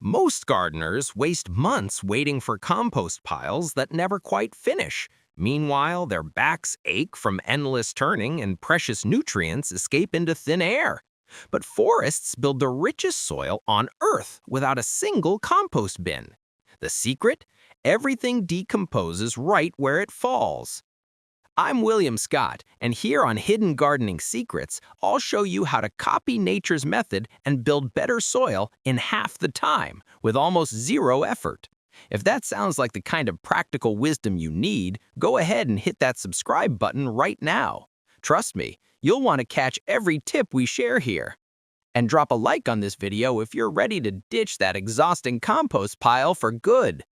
Most gardeners waste months waiting for compost piles that never quite finish. Meanwhile, their backs ache from endless turning and precious nutrients escape into thin air. But forests build the richest soil on Earth without a single compost bin. The secret? Everything decomposes right where it falls. I'm William Scott, and here on Hidden Gardening Secrets, I'll show you how to copy nature's method and build better soil in half the time, with almost zero effort. If that sounds like the kind of practical wisdom you need, go ahead and hit that subscribe button right now. Trust me, you'll want to catch every tip we share here. And drop a like on this video if you're ready to ditch that exhausting compost pile for good.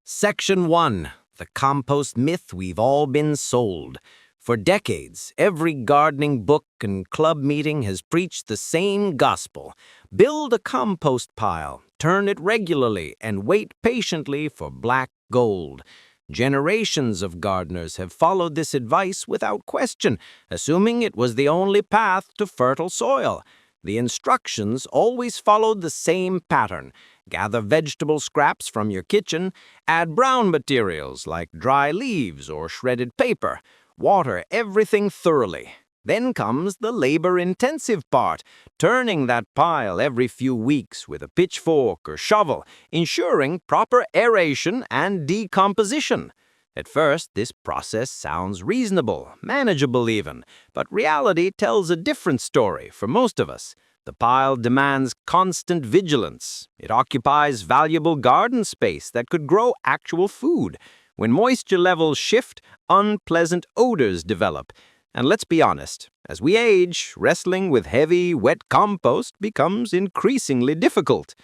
Section 1. The compost myth we've all been sold. For decades, every gardening book and club meeting has preached the same gospel. Build a compost pile, turn it regularly, and wait patiently for black gold. Generations of gardeners have followed this advice without question, assuming it was the only path to fertile soil. The instructions always followed the same pattern. Gather vegetable scraps from your kitchen, add brown materials like dry leaves or shredded paper, water everything thoroughly. Then comes the labor-intensive part, turning that pile every few weeks with a pitchfork or shovel, ensuring proper aeration and decomposition. At first, this process sounds reasonable, manageable even, but reality tells a different story for most of us. The pile demands constant vigilance. It occupies valuable garden space that could grow actual food. When moisture levels shift, unpleasant odors develop. And let's be honest, as we age, wrestling with heavy, wet compost becomes increasingly difficult.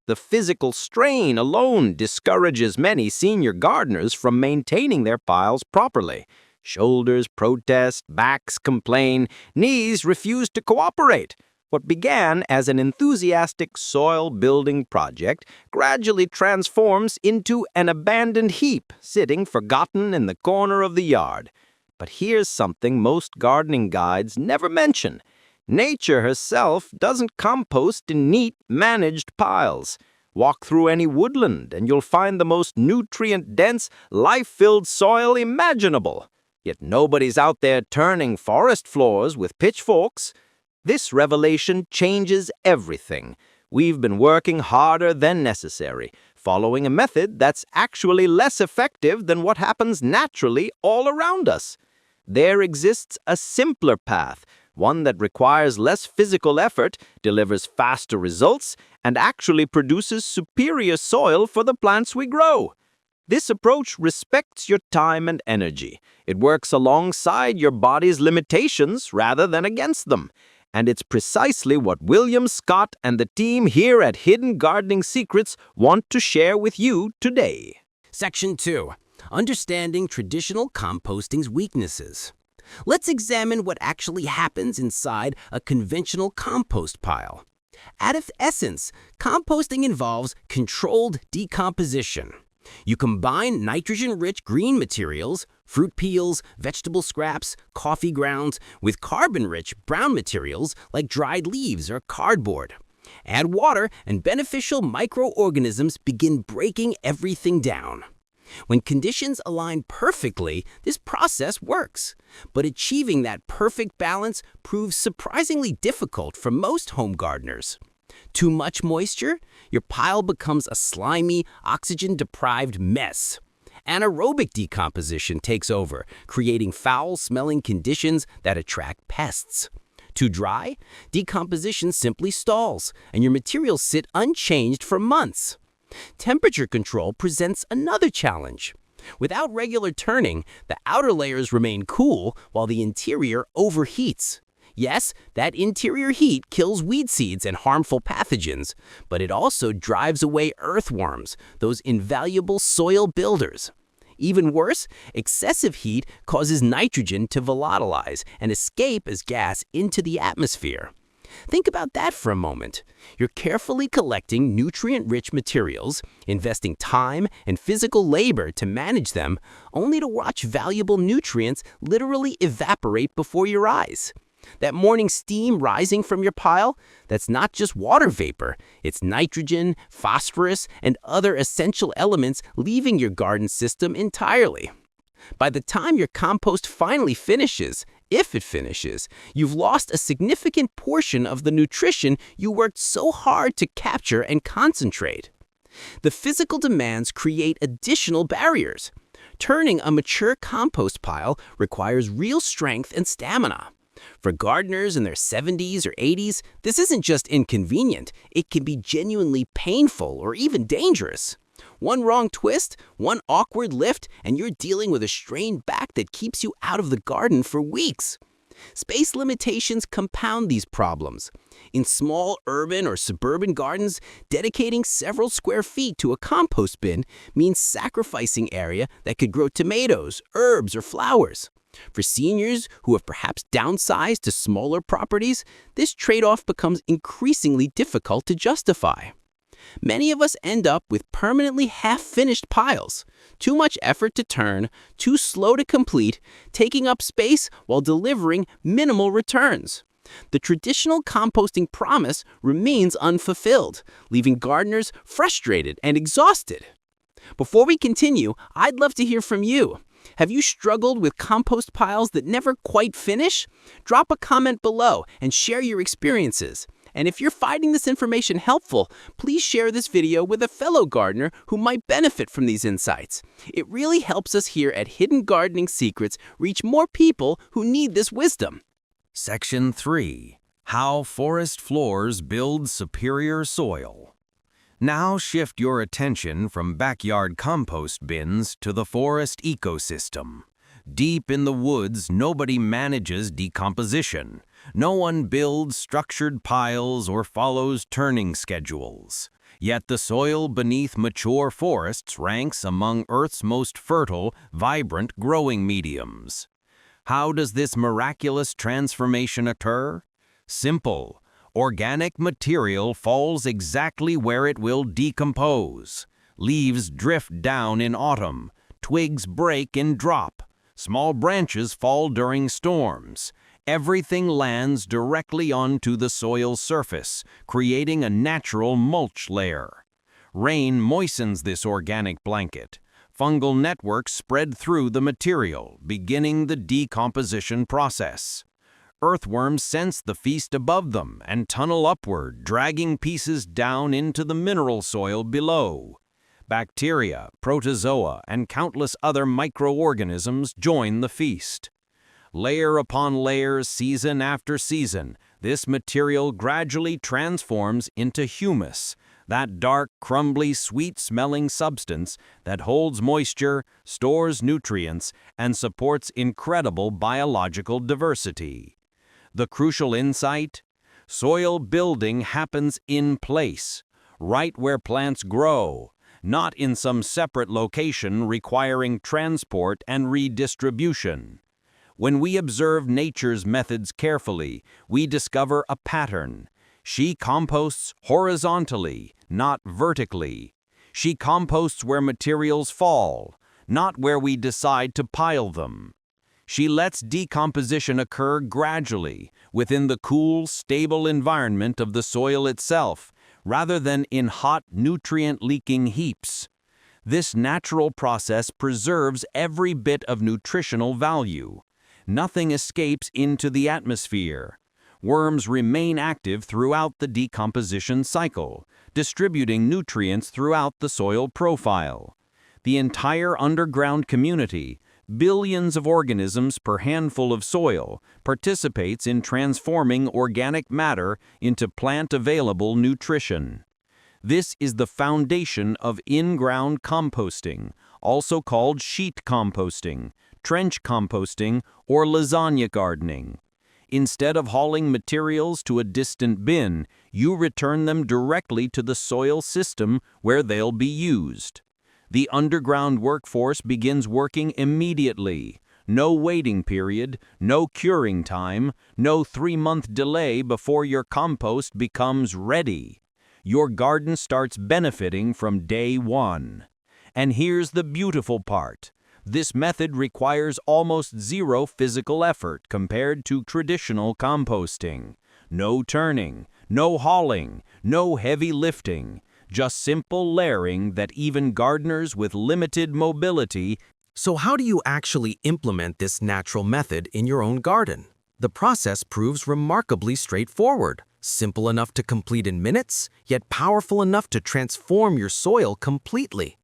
The physical strain alone discourages many senior gardeners from maintaining their piles properly. Shoulders protest, backs complain, knees refuse to cooperate. What began as an enthusiastic soil-building project gradually transforms into an abandoned heap sitting forgotten in the corner of the yard. But here's something most gardening guides never mention. Nature herself doesn't compost in neat, managed piles. Walk through any woodland and you'll find the most nutrient-dense, life-filled soil imaginable. Yet nobody's out there turning forest floors with pitchforks. This revelation changes everything. We've been working harder than necessary, following a method that's actually less effective than what happens naturally all around us. There exists a simpler path, one that requires less physical effort, delivers faster results, and actually produces superior soil for the plants we grow. This approach respects your time and energy. It works alongside your body's limitations rather than against them. And it's precisely what William Scott and the team here at Hidden Gardening Secrets want to share with you today. Section 2. Understanding traditional composting's weaknesses. Let's examine what actually happens inside a conventional compost pile. At its essence, composting involves controlled decomposition. You combine nitrogen-rich green materials, fruit peels, vegetable scraps, coffee grounds, with carbon-rich brown materials like dried leaves or cardboard. Add water and beneficial microorganisms begin breaking everything down. When conditions align perfectly, this process works. But achieving that perfect balance proves surprisingly difficult for most home gardeners. Too much moisture? Your pile becomes a slimy, oxygen-deprived mess. Anaerobic decomposition takes over, creating foul-smelling conditions that attract pests. Too dry? Decomposition simply stalls, and your materials sit unchanged for months. Temperature control presents another challenge. Without regular turning, the outer layers remain cool while the interior overheats. Yes, that interior heat kills weed seeds and harmful pathogens, but it also drives away earthworms, those invaluable soil builders. Even worse, excessive heat causes nitrogen to volatilize and escape as gas into the atmosphere. Think about that for a moment. You're carefully collecting nutrient-rich materials, investing time and physical labor to manage them, only to watch valuable nutrients literally evaporate before your eyes. That morning steam rising from your pile, that's not just water vapor. It's nitrogen, phosphorus, and other essential elements leaving your garden system entirely. By the time your compost finally finishes, if it finishes, you've lost a significant portion of the nutrition you worked so hard to capture and concentrate. The physical demands create additional barriers. Turning a mature compost pile requires real strength and stamina. For gardeners in their 70s or 80s, this isn't just inconvenient, it can be genuinely painful or even dangerous. One wrong twist, one awkward lift, and you're dealing with a strained back that keeps you out of the garden for weeks. Space limitations compound these problems. In small urban or suburban gardens, dedicating several square feet to a compost bin means sacrificing area that could grow tomatoes, herbs, or flowers. For seniors who have perhaps downsized to smaller properties, this trade-off becomes increasingly difficult to justify. Many of us end up with permanently half-finished piles. Too much effort to turn, too slow to complete, taking up space while delivering minimal returns. The traditional composting promise remains unfulfilled, leaving gardeners frustrated and exhausted. Before we continue, I'd love to hear from you. Have you struggled with compost piles that never quite finish? Drop a comment below and share your experiences. And if you're finding this information helpful, please share this video with a fellow gardener who might benefit from these insights. It really helps us here at Hidden Gardening Secrets reach more people who need this wisdom. Section 3. How Forest Floors Build Superior Soil. Now shift your attention from backyard compost bins to the forest ecosystem. Deep in the woods, nobody manages decomposition. No one builds structured piles or follows turning schedules. Yet the soil beneath mature forests ranks among Earth's most fertile, vibrant growing mediums. How does this miraculous transformation occur? Simple. Organic material falls exactly where it will decompose. Leaves drift down in autumn. Twigs break and drop. Small branches fall during storms. Everything lands directly onto the soil surface, creating a natural mulch layer. Rain moistens this organic blanket. Fungal networks spread through the material, beginning the decomposition process. Earthworms sense the feast above them and tunnel upward, dragging pieces down into the mineral soil below. Bacteria, protozoa, and countless other microorganisms join the feast. Layer upon layer, season after season, this material gradually transforms into humus, that dark, crumbly, sweet-smelling substance that holds moisture, stores nutrients, and supports incredible biological diversity. The crucial insight? Soil building happens in place, right where plants grow, not in some separate location requiring transport and redistribution. When we observe nature's methods carefully, we discover a pattern. She composts horizontally, not vertically. She composts where materials fall, not where we decide to pile them. She lets decomposition occur gradually, within the cool, stable environment of the soil itself, rather than in hot, nutrient-leaking heaps. This natural process preserves every bit of nutritional value. Nothing escapes into the atmosphere. Worms remain active throughout the decomposition cycle, distributing nutrients throughout the soil profile. The entire underground community, billions of organisms per handful of soil, participates in transforming organic matter into plant-available nutrition. This is the foundation of in-ground composting, also called sheet composting, trench composting, or lasagna gardening. Instead of hauling materials to a distant bin, you return them directly to the soil system where they'll be used. The underground workforce begins working immediately. No waiting period, no curing time, no 3-month delay before your compost becomes ready. Your garden starts benefiting from day one. And here's the beautiful part. This method requires almost zero physical effort compared to traditional composting. No turning, no hauling, no heavy lifting, just simple layering that even gardeners with limited mobility. So how do you actually implement this natural method in your own garden? The process proves remarkably straightforward, simple enough to complete in minutes, yet powerful enough to transform your soil completely.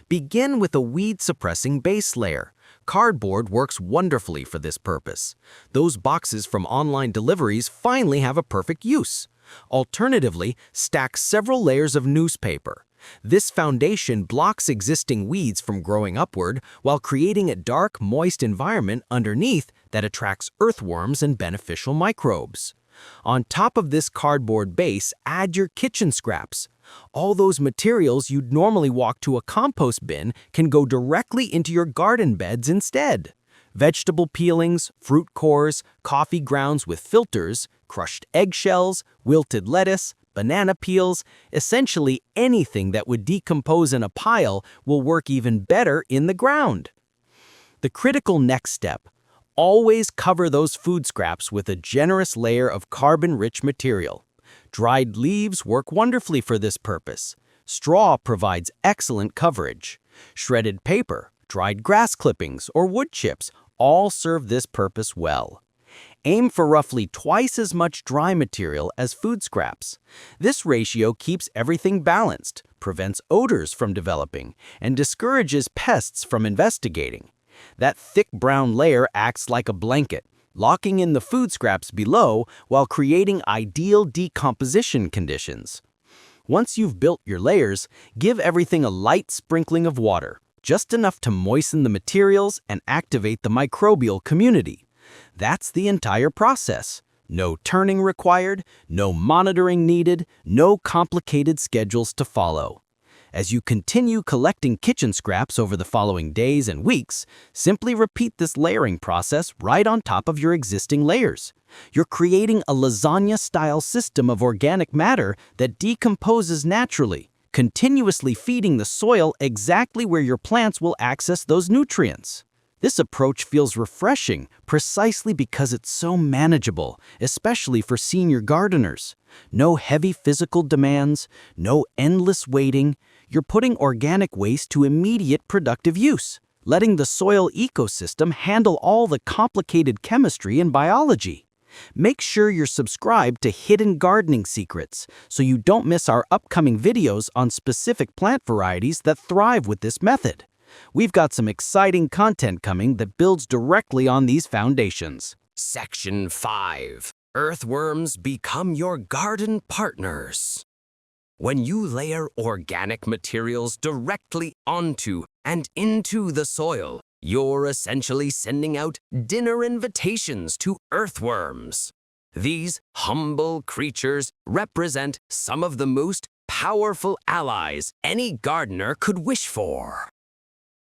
Begin with a weed-suppressing base layer. Cardboard works wonderfully for this purpose. Those boxes from online deliveries finally have a perfect use. Alternatively, stack several layers of newspaper. This foundation blocks existing weeds from growing upward while creating a dark, moist environment underneath that attracts earthworms and beneficial microbes. On top of this cardboard base, add your kitchen scraps. All those materials you'd normally walk to a compost bin can go directly into your garden beds instead. Vegetable peelings, fruit cores, coffee grounds with filters, crushed eggshells, wilted lettuce, banana peels, essentially anything that would decompose in a pile will work even better in the ground. The critical next step: always cover those food scraps with a generous layer of carbon-rich material. Dried leaves work wonderfully for this purpose. Straw provides excellent coverage. Shredded paper, dried grass clippings, or wood chips all serve this purpose well. Aim for roughly twice as much dry material as food scraps. This ratio keeps everything balanced, prevents odors from developing, and discourages pests from investigating. That thick brown layer acts like a blanket, locking in the food scraps below while creating ideal decomposition conditions. Once you've built your layers, give everything a light sprinkling of water, just enough to moisten the materials and activate the microbial community. That's the entire process. No turning required, no monitoring needed, no complicated schedules to follow. As you continue collecting kitchen scraps over the following days and weeks, simply repeat this layering process right on top of your existing layers. You're creating a lasagna-style system of organic matter that decomposes naturally, continuously feeding the soil exactly where your plants will access those nutrients. This approach feels refreshing precisely because it's so manageable, especially for senior gardeners. No heavy physical demands, no endless waiting. You're putting organic waste to immediate productive use, letting the soil ecosystem handle all the complicated chemistry and biology. Make sure you're subscribed to Hidden Gardening Secrets so you don't miss our upcoming videos on specific plant varieties that thrive with this method. We've got some exciting content coming that builds directly on these foundations. Section 5. Earthworms become your garden partners. When you layer organic materials directly onto and into the soil, you're essentially sending out dinner invitations to earthworms. These humble creatures represent some of the most powerful allies any gardener could wish for.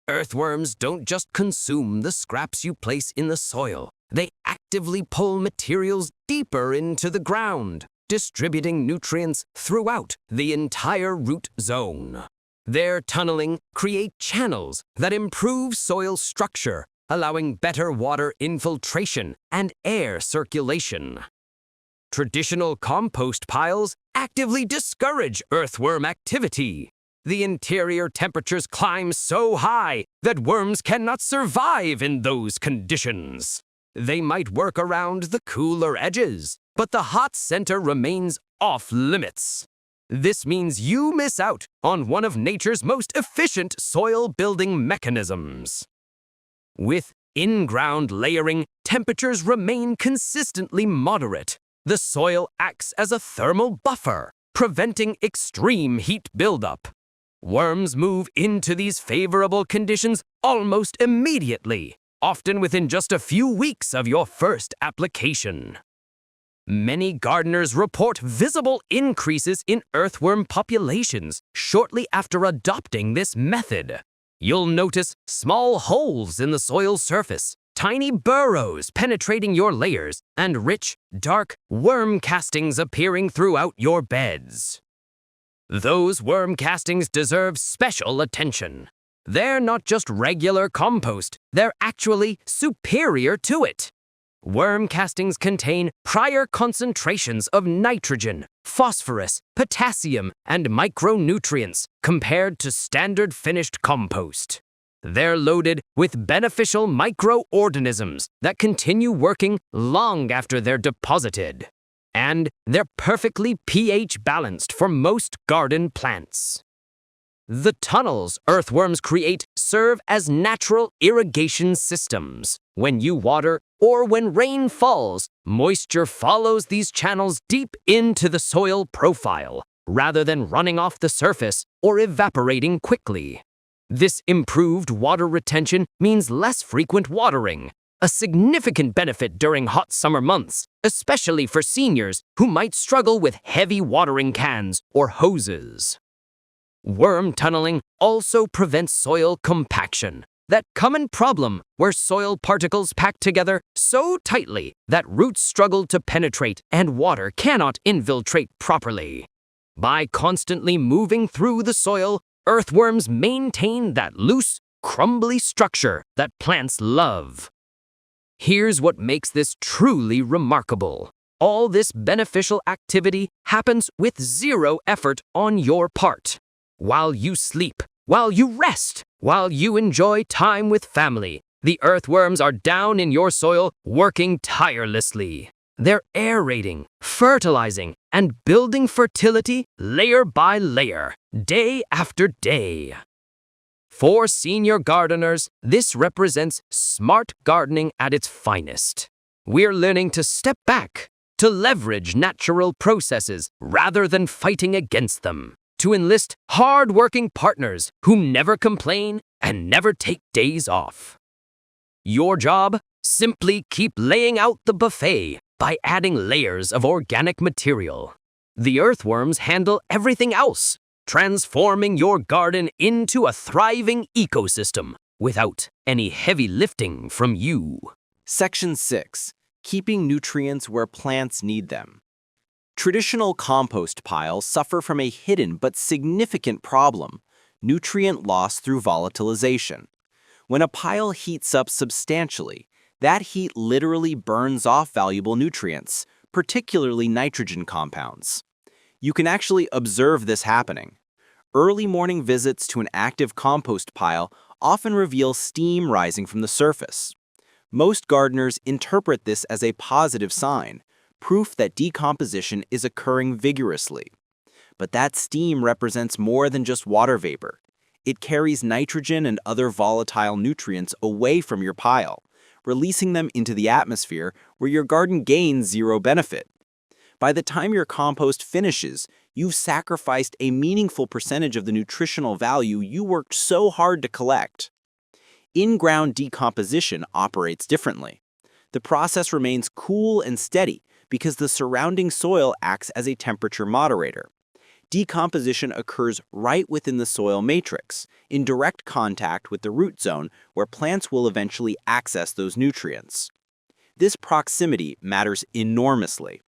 Earthworms don't just consume the scraps you place in the soil. They actively pull materials deeper into the ground, distributing nutrients throughout the entire root zone. Their tunneling creates channels that improve soil structure, allowing better water infiltration and air circulation. Traditional compost piles actively discourage earthworm activity. The interior temperatures climb so high that worms cannot survive in those conditions. They might work around the cooler edges, but the hot center remains off limits. This means you miss out on one of nature's most efficient soil-building mechanisms. With in-ground layering, temperatures remain consistently moderate. The soil acts as a thermal buffer, preventing extreme heat buildup. Worms move into these favorable conditions almost immediately, often within just a few weeks of your first application. Many gardeners report visible increases in earthworm populations shortly after adopting this method. You'll notice small holes in the soil surface, tiny burrows penetrating your layers, and rich, dark worm castings appearing throughout your beds. Those worm castings deserve special attention. They're not just regular compost, they're actually superior to it. Worm castings contain prior concentrations of nitrogen, phosphorus, potassium, and micronutrients compared to standard finished compost. They're loaded with beneficial microorganisms that continue working long after they're deposited. And they're perfectly pH balanced for most garden plants. The tunnels earthworms create serve as natural irrigation systems. When you water or when rain falls, moisture follows these channels deep into the soil profile, rather than running off the surface or evaporating quickly. This improved water retention means less frequent watering, a significant benefit during hot summer months, especially for seniors who might struggle with heavy watering cans or hoses. Worm tunneling also prevents soil compaction, that common problem where soil particles pack together so tightly that roots struggle to penetrate and water cannot infiltrate properly. By constantly moving through the soil, earthworms maintain that loose, crumbly structure that plants love. Here's what makes this truly remarkable. All this beneficial activity happens with zero effort on your part. While you sleep, while you rest, while you enjoy time with family, the earthworms are down in your soil working tirelessly. They're aerating, fertilizing, and building fertility layer by layer, day after day. For senior gardeners, this represents smart gardening at its finest. We're learning to step back, to leverage natural processes rather than fighting against them, to enlist hard-working partners who never complain and never take days off. Your job? Simply keep laying out the buffet by adding layers of organic material. The earthworms handle everything else, transforming your garden into a thriving ecosystem without any heavy lifting from you. Section 6. Keeping nutrients where plants need them. Traditional compost piles suffer from a hidden but significant problem: nutrient loss through volatilization. When a pile heats up substantially, that heat literally burns off valuable nutrients, particularly nitrogen compounds. You can actually observe this happening. Early morning visits to an active compost pile often reveal steam rising from the surface. Most gardeners interpret this as a positive sign, proof that decomposition is occurring vigorously. But that steam represents more than just water vapor. It carries nitrogen and other volatile nutrients away from your pile, releasing them into the atmosphere where your garden gains zero benefit. By the time your compost finishes, you've sacrificed a meaningful percentage of the nutritional value you worked so hard to collect. In-ground decomposition operates differently. The process remains cool and steady because the surrounding soil acts as a temperature moderator. Decomposition occurs right within the soil matrix, in direct contact with the root zone where plants will eventually access those nutrients. This proximity matters enormously.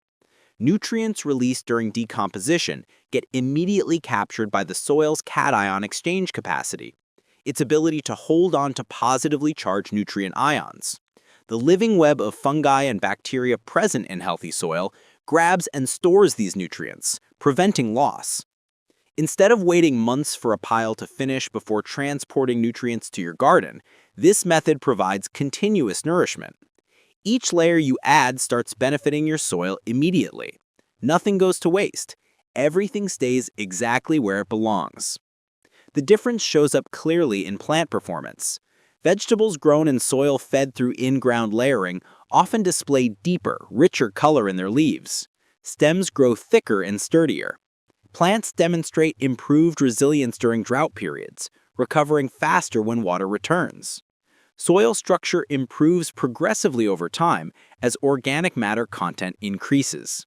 Nutrients released during decomposition get immediately captured by the soil's cation exchange capacity, its ability to hold on to positively charged nutrient ions. The living web of fungi and bacteria present in healthy soil grabs and stores these nutrients, preventing loss. Instead of waiting months for a pile to finish before transporting nutrients to your garden, this method provides continuous nourishment. Each layer you add starts benefiting your soil immediately. Nothing goes to waste. Everything stays exactly where it belongs. The difference shows up clearly in plant performance. Vegetables grown in soil fed through in-ground layering often display deeper, richer color in their leaves. Stems grow thicker and sturdier. Plants demonstrate improved resilience during drought periods, recovering faster when water returns. Soil structure improves progressively over time as organic matter content increases.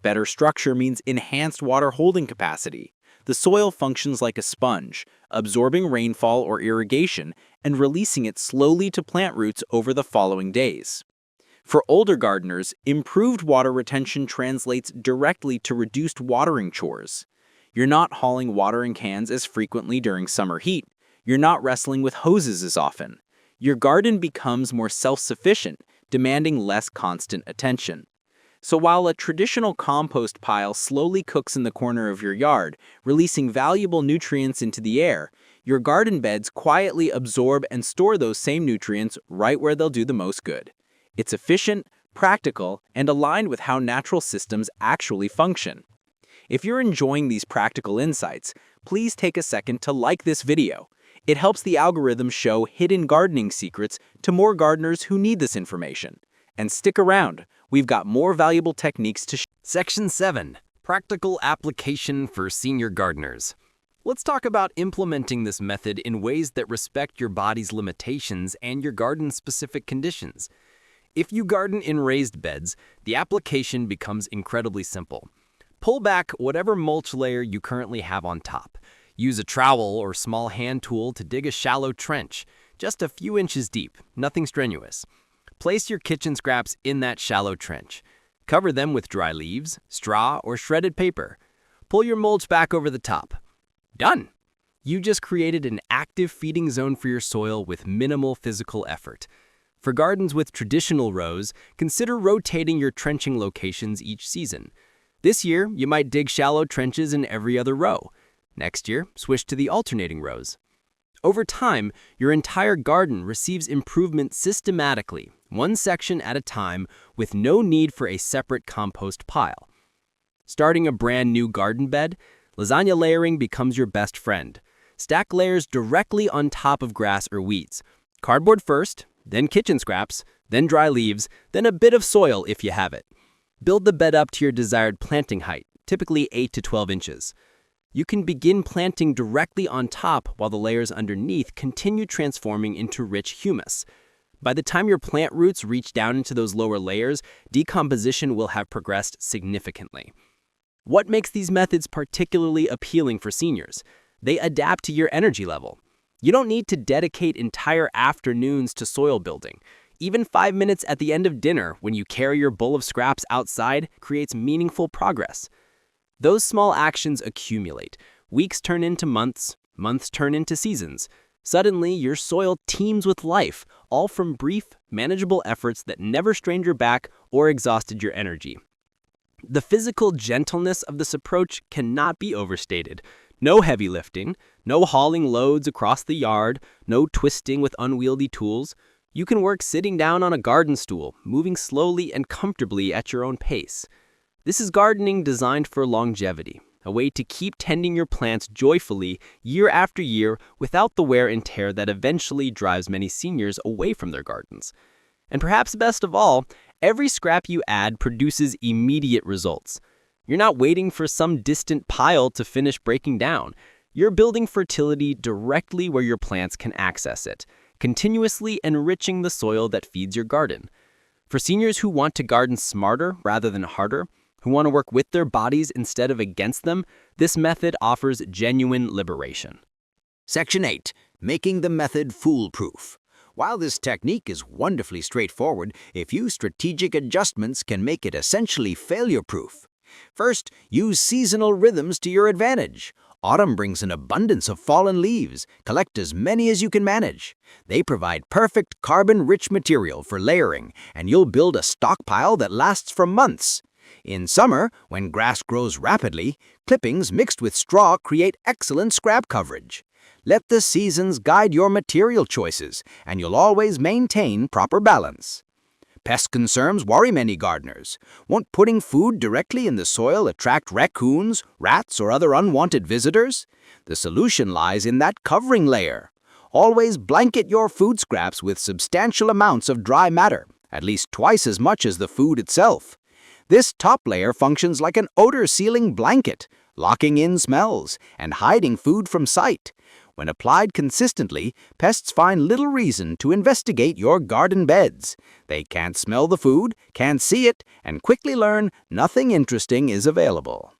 Better structure means enhanced water holding capacity. The soil functions like a sponge, absorbing rainfall or irrigation and releasing it slowly to plant roots over the following days. For older gardeners, improved water retention translates directly to reduced watering chores. You're not hauling watering cans as frequently during summer heat. You're not wrestling with hoses as often. Your garden becomes more self-sufficient, demanding less constant attention. So while a traditional compost pile slowly cooks in the corner of your yard, releasing valuable nutrients into the air, your garden beds quietly absorb and store those same nutrients right where they'll do the most good. It's efficient, practical, and aligned with how natural systems actually function. If you're enjoying these practical insights, please take a second to like this video. It helps the algorithm show hidden gardening secrets to more gardeners who need this information. And stick around, we've got more valuable techniques to Section 7. Practical application for senior gardeners. Let's talk about implementing this method in ways that respect your body's limitations and your garden's specific conditions. If you garden in raised beds, the application becomes incredibly simple. Pull back whatever mulch layer you currently have on top. Use a trowel or small hand tool to dig a shallow trench, just a few inches deep, nothing strenuous. Place your kitchen scraps in that shallow trench. Cover them with dry leaves, straw, or shredded paper. Pull your mulch back over the top. Done! You just created an active feeding zone for your soil with minimal physical effort. For gardens with traditional rows, consider rotating your trenching locations each season. This year, you might dig shallow trenches in every other row. Next year, switch to the alternating rows. Over time, your entire garden receives improvement systematically, one section at a time, with no need for a separate compost pile. Starting a brand new garden bed, lasagna layering becomes your best friend. Stack layers directly on top of grass or weeds. Cardboard first, then kitchen scraps, then dry leaves, then a bit of soil if you have it. Build the bed up to your desired planting height, typically 8 to 12 inches. You can begin planting directly on top while the layers underneath continue transforming into rich humus. By the time your plant roots reach down into those lower layers, decomposition will have progressed significantly. What makes these methods particularly appealing for seniors? They adapt to your energy level. You don't need to dedicate entire afternoons to soil building. Even 5 minutes at the end of dinner when you carry your bowl of scraps outside creates meaningful progress. Those small actions accumulate. Weeks turn into months, months turn into seasons. Suddenly, your soil teems with life, all from brief, manageable efforts that never strained your back or exhausted your energy. The physical gentleness of this approach cannot be overstated. No heavy lifting, no hauling loads across the yard, no twisting with unwieldy tools. You can work sitting down on a garden stool, moving slowly and comfortably at your own pace. This is gardening designed for longevity, a way to keep tending your plants joyfully year after year without the wear and tear that eventually drives many seniors away from their gardens. And perhaps best of all, every scrap you add produces immediate results. You're not waiting for some distant pile to finish breaking down. You're building fertility directly where your plants can access it, continuously enriching the soil that feeds your garden. For seniors who want to garden smarter rather than harder, who want to work with their bodies instead of against them, this method offers genuine liberation. Section 8. Making the method foolproof. While this technique is wonderfully straightforward, a few strategic adjustments can make it essentially failure-proof. First, use seasonal rhythms to your advantage. Autumn brings an abundance of fallen leaves. Collect as many as you can manage. They provide perfect carbon-rich material for layering, and you'll build a stockpile that lasts for months. In summer, when grass grows rapidly, clippings mixed with straw create excellent scrap coverage. Let the seasons guide your material choices, and you'll always maintain proper balance. Pest concerns worry many gardeners. Won't putting food directly in the soil attract raccoons, rats, or other unwanted visitors? The solution lies in that covering layer. Always blanket your food scraps with substantial amounts of dry matter, at least twice as much as the food itself. This top layer functions like an odor-sealing blanket, locking in smells and hiding food from sight. When applied consistently, pests find little reason to investigate your garden beds. They can't smell the food, can't see it, and quickly learn nothing interesting is available.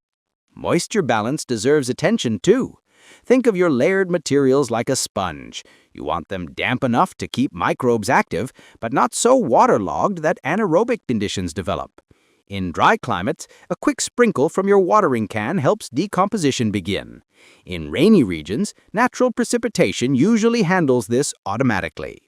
Moisture balance deserves attention too. Think of your layered materials like a sponge. You want them damp enough to keep microbes active, but not so waterlogged that anaerobic conditions develop. In dry climates, a quick sprinkle from your watering can helps decomposition begin. In rainy regions, natural precipitation usually handles this automatically.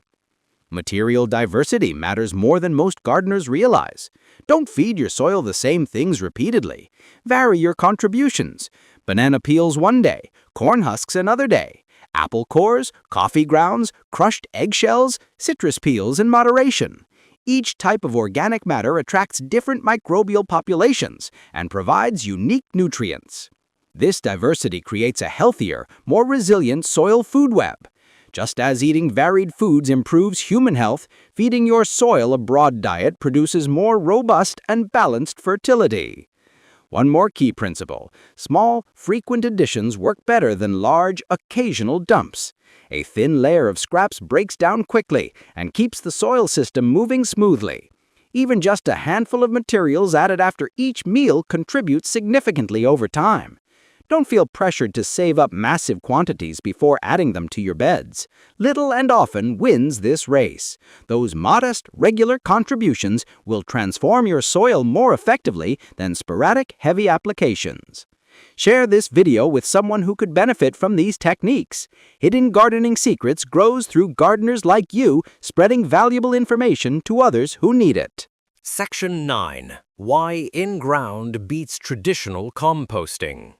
Material diversity matters more than most gardeners realize. Don't feed your soil the same things repeatedly. Vary your contributions. Banana peels one day, corn husks another day. Apple cores, coffee grounds, crushed eggshells, citrus peels in moderation. Each type of organic matter attracts different microbial populations and provides unique nutrients. This diversity creates a healthier, more resilient soil food web. Just as eating varied foods improves human health, feeding your soil a broad diet produces more robust and balanced fertility. One more key principle: small, frequent additions work better than large, occasional dumps. A thin layer of scraps breaks down quickly and keeps the soil system moving smoothly. Even just a handful of materials added after each meal contributes significantly over time. Don't feel pressured to save up massive quantities before adding them to your beds. Little and often wins this race. Those modest, regular contributions will transform your soil more effectively than sporadic, heavy applications. Share this video with someone who could benefit from these techniques. Hidden Gardening Secrets grows through gardeners like you, spreading valuable information to others who need it. Section 9. Why in-ground beats traditional composting.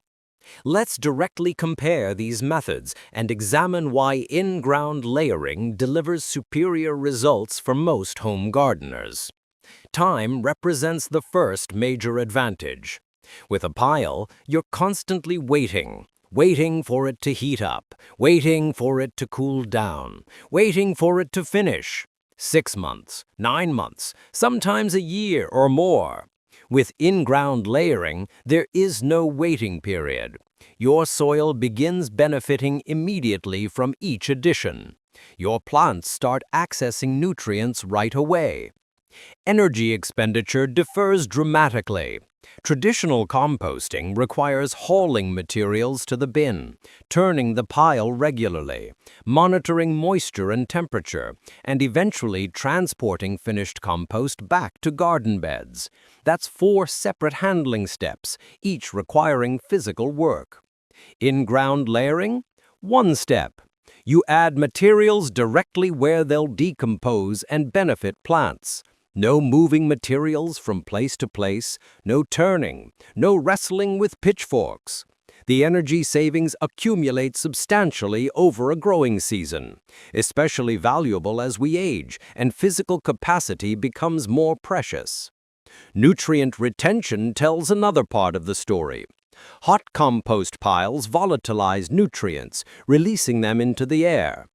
Let's directly compare these methods and examine why in-ground layering delivers superior results for most home gardeners. Time represents the first major advantage. With a pile, you're constantly waiting for it to heat up, waiting for it to cool down, waiting for it to finish. 6 months, 9 months, sometimes a year or more. With in-ground layering, there is no waiting period. Your soil begins benefiting immediately from each addition. Your plants start accessing nutrients right away. Energy expenditure differs dramatically. Traditional composting requires hauling materials to the bin, turning the pile regularly, monitoring moisture and temperature, and eventually transporting finished compost back to garden beds. That's 4 separate handling steps, each requiring physical work. In-ground layering? 1 step. You add materials directly where they'll decompose and benefit plants. No moving materials from place to place, no turning, no wrestling with pitchforks. The energy savings accumulate substantially over a growing season, especially valuable as we age and physical capacity becomes more precious. Nutrient retention tells another part of the story. Hot compost piles volatilize nutrients, releasing them into the air.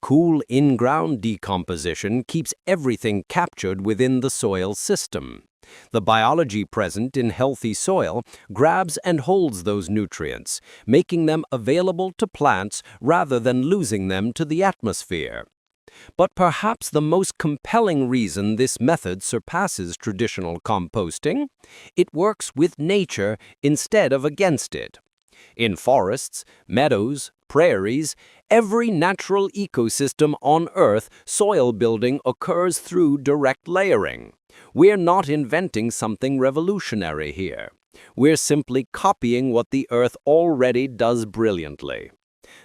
Cool in-ground decomposition keeps everything captured within the soil system. The biology present in healthy soil grabs and holds those nutrients, making them available to plants rather than losing them to the atmosphere. But perhaps the most compelling reason this method surpasses traditional composting: it works with nature instead of against it. In forests, meadows, prairies, every natural ecosystem on Earth, soil building occurs through direct layering. We're not inventing something revolutionary here. We're simply copying what the Earth already does brilliantly.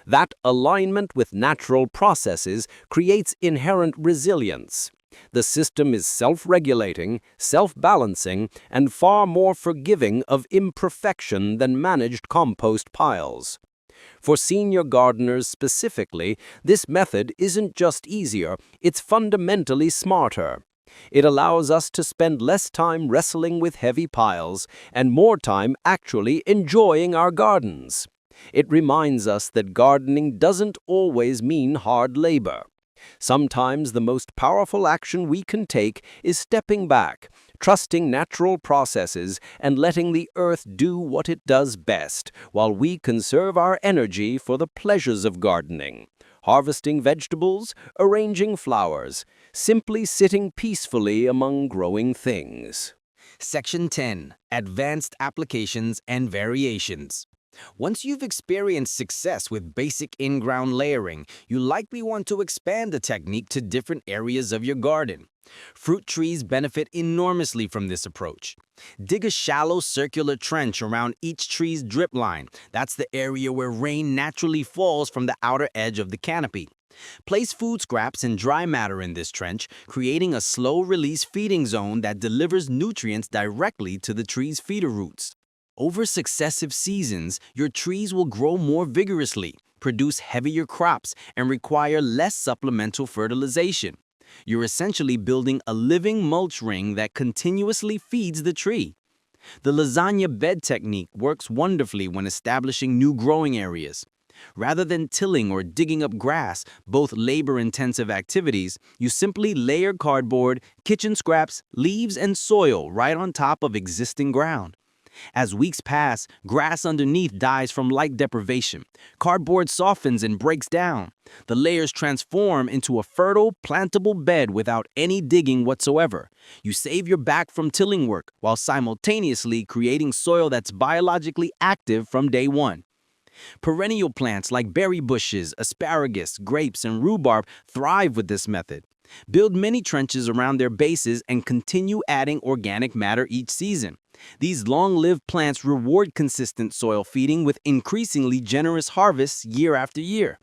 That alignment with natural processes creates inherent resilience. The system is self-regulating, self-balancing, and far more forgiving of imperfection than managed compost piles. For senior gardeners specifically, this method isn't just easier, it's fundamentally smarter. It allows us to spend less time wrestling with heavy piles and more time actually enjoying our gardens. It reminds us that gardening doesn't always mean hard labor. Sometimes the most powerful action we can take is stepping back, trusting natural processes, and letting the earth do what it does best, while we conserve our energy for the pleasures of gardening. Harvesting vegetables, arranging flowers, simply sitting peacefully among growing things. Section 10. Advanced Applications and Variations. Once you've experienced success with basic in-ground layering, you likely want to expand the technique to different areas of your garden. Fruit trees benefit enormously from this approach. Dig a shallow circular trench around each tree's drip line. That's the area where rain naturally falls from the outer edge of the canopy. Place food scraps and dry matter in this trench, creating a slow-release feeding zone that delivers nutrients directly to the tree's feeder roots. Over successive seasons, your trees will grow more vigorously, produce heavier crops, and require less supplemental fertilization. You're essentially building a living mulch ring that continuously feeds the tree. The lasagna bed technique works wonderfully when establishing new growing areas. Rather than tilling or digging up grass, both labor-intensive activities, you simply layer cardboard, kitchen scraps, leaves, and soil right on top of existing ground. As weeks pass, grass underneath dies from light deprivation. Cardboard softens and breaks down. The layers transform into a fertile, plantable bed without any digging whatsoever. You save your back from tilling work while simultaneously creating soil that's biologically active from day one. Perennial plants like berry bushes, asparagus, grapes, and rhubarb thrive with this method. Build many trenches around their bases and continue adding organic matter each season. These long-lived plants reward consistent soil feeding with increasingly generous harvests year after year.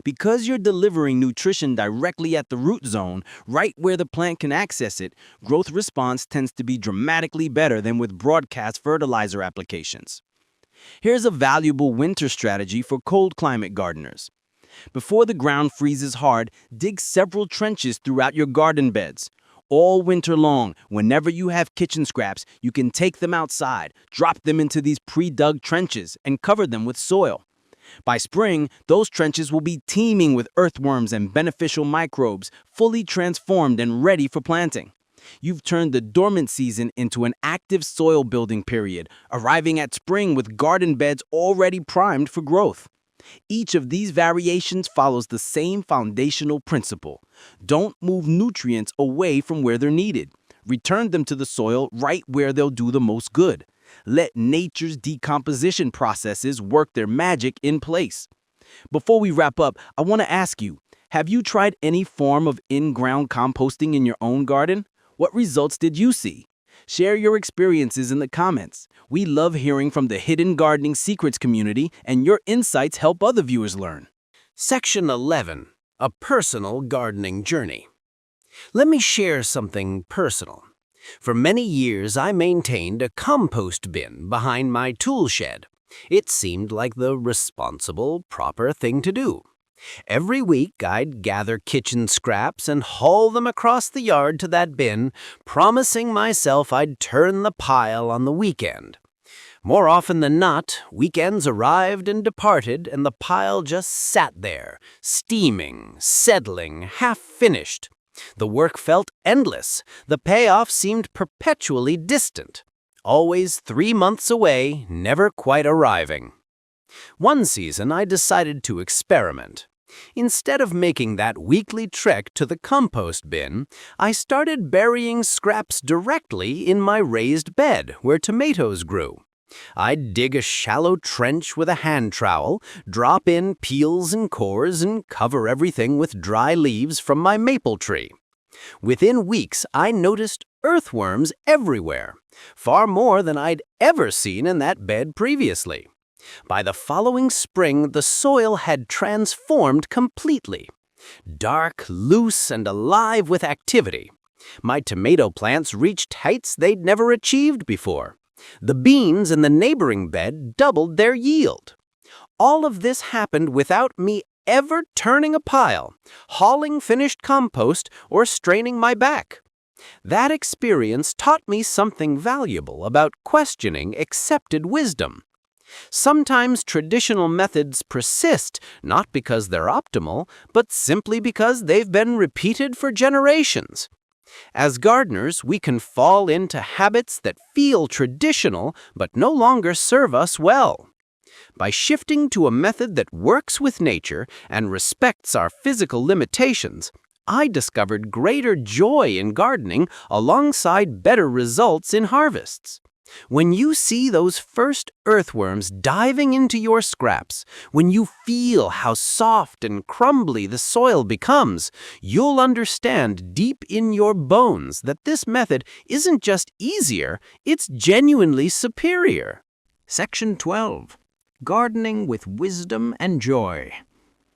Because you're delivering nutrition directly at the root zone, right where the plant can access it, growth response tends to be dramatically better than with broadcast fertilizer applications. Here's a valuable winter strategy for cold climate gardeners. Before the ground freezes hard, dig several trenches throughout your garden beds. All winter long, whenever you have kitchen scraps, you can take them outside, drop them into these pre-dug trenches, and cover them with soil. By spring, those trenches will be teeming with earthworms and beneficial microbes, fully transformed and ready for planting. You've turned the dormant season into an active soil building period, arriving at spring with garden beds already primed for growth. Each of these variations follows the same foundational principle. Don't move nutrients away from where they're needed. Return them to the soil right where they'll do the most good. Let nature's decomposition processes work their magic in place. Before we wrap up, I want to ask you, have you tried any form of in-ground composting in your own garden? What results did you see? Share your experiences in the comments. We love hearing from the Hidden Gardening Secrets community, and your insights help other viewers learn. Section 11. A personal gardening journey. Let me share something personal. For many years, I maintained a compost bin behind my tool shed. It seemed like the responsible, proper thing to do. Every week, I'd gather kitchen scraps and haul them across the yard to that bin, promising myself I'd turn the pile on the weekend. More often than not, weekends arrived and departed, and the pile just sat there, steaming, settling, half-finished. The work felt endless. The payoff seemed perpetually distant. Always 3 months away, never quite arriving. One season, I decided to experiment. Instead of making that weekly trek to the compost bin, I started burying scraps directly in my raised bed where tomatoes grew. I'd dig a shallow trench with a hand trowel, drop in peels and cores, and cover everything with dry leaves from my maple tree. Within weeks, I noticed earthworms everywhere, far more than I'd ever seen in that bed previously. By the following spring, the soil had transformed completely. Dark, loose, and alive with activity. My tomato plants reached heights they'd never achieved before. The beans in the neighboring bed doubled their yield. All of this happened without me ever turning a pile, hauling finished compost, or straining my back. That experience taught me something valuable about questioning accepted wisdom. Sometimes traditional methods persist not because they're optimal, but simply because they've been repeated for generations. As gardeners, we can fall into habits that feel traditional but no longer serve us well. By shifting to a method that works with nature and respects our physical limitations, I discovered greater joy in gardening alongside better results in harvests. When you see those first earthworms diving into your scraps, when you feel how soft and crumbly the soil becomes, you'll understand deep in your bones that this method isn't just easier, it's genuinely superior. Section 12. Gardening with Wisdom and Joy.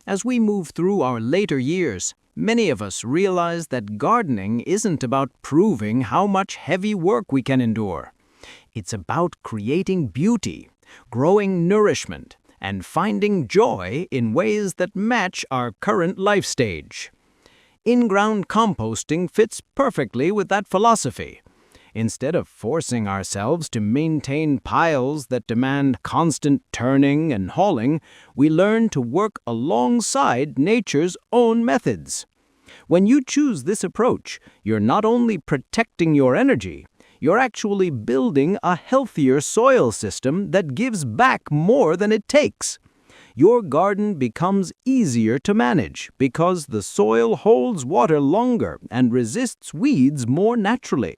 As we move through our later years, many of us realize that gardening isn't about proving how much heavy work we can endure. It's about creating beauty, growing nourishment, and finding joy in ways that match our current life stage. In-ground composting fits perfectly with that philosophy. Instead of forcing ourselves to maintain piles that demand constant turning and hauling, we learn to work alongside nature's own methods. When you choose this approach, you're not only protecting your energy, you're actually building a healthier soil system that gives back more than it takes. Your garden becomes easier to manage because the soil holds water longer and resists weeds more naturally.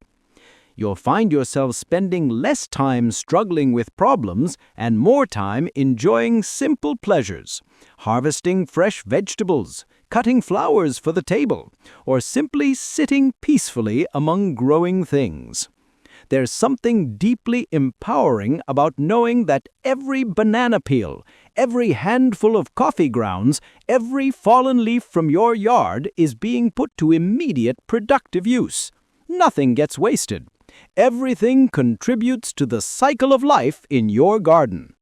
You'll find yourself spending less time struggling with problems and more time enjoying simple pleasures, harvesting fresh vegetables, cutting flowers for the table, or simply sitting peacefully among growing things. There's something deeply empowering about knowing that every banana peel, every handful of coffee grounds, every fallen leaf from your yard is being put to immediate productive use. Nothing gets wasted. Everything contributes to the cycle of life in your garden.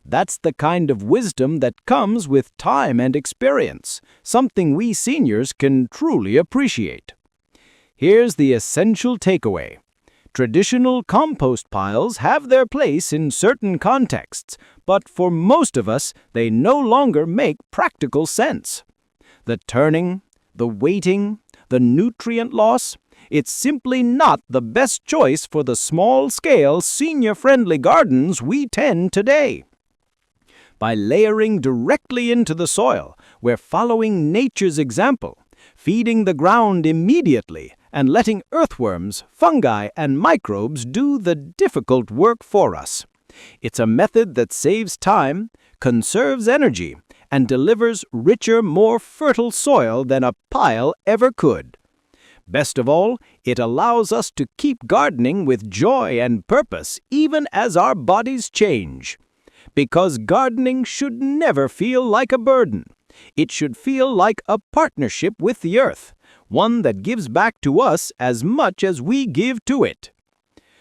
That's the kind of wisdom that comes with time and experience, something we seniors can truly appreciate. Here's the essential takeaway. Traditional compost piles have their place in certain contexts, but for most of us, they no longer make practical sense. The turning, the weighting, the nutrient loss, it's simply not the best choice for the small-scale, senior-friendly gardens we tend today. By layering directly into the soil, we're following nature's example, feeding the ground immediately, and letting earthworms, fungi, and microbes do the difficult work for us. It's a method that saves time, conserves energy, and delivers richer, more fertile soil than a pile ever could. Best of all, it allows us to keep gardening with joy and purpose even as our bodies change. Because gardening should never feel like a burden. It should feel like a partnership with the earth, one that gives back to us as much as we give to it.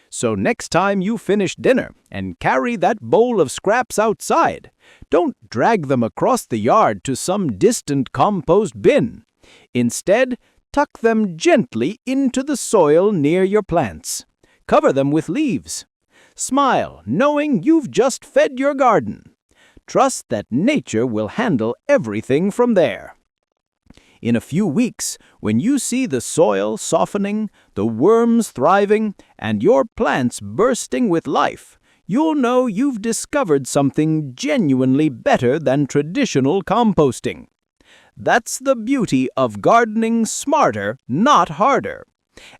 So next time you finish dinner and carry that bowl of scraps outside, don't drag them across the yard to some distant compost bin. Instead, tuck them gently into the soil near your plants. Cover them with leaves. Smile, knowing you've just fed your garden. Trust that nature will handle everything from there. In a few weeks, when you see the soil softening, the worms thriving, and your plants bursting with life, you'll know you've discovered something genuinely better than traditional composting. That's the beauty of gardening smarter, not harder.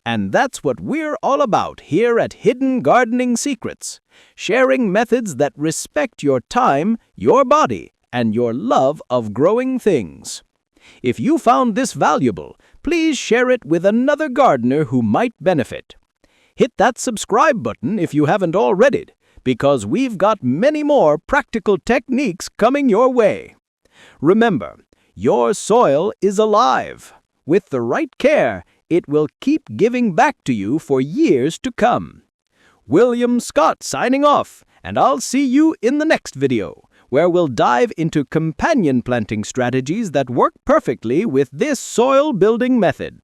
And that's what we're all about here at Hidden Gardening Secrets, sharing methods that respect your time, your body, and your love of growing things. If you found this valuable, please share it with another gardener who might benefit. Hit that subscribe button if you haven't already, because we've got many more practical techniques coming your way. Remember, your soil is alive. With the right care, it will keep giving back to you for years to come. William Scott signing off, and I'll see you in the next video, where we'll dive into companion planting strategies that work perfectly with this soil building method.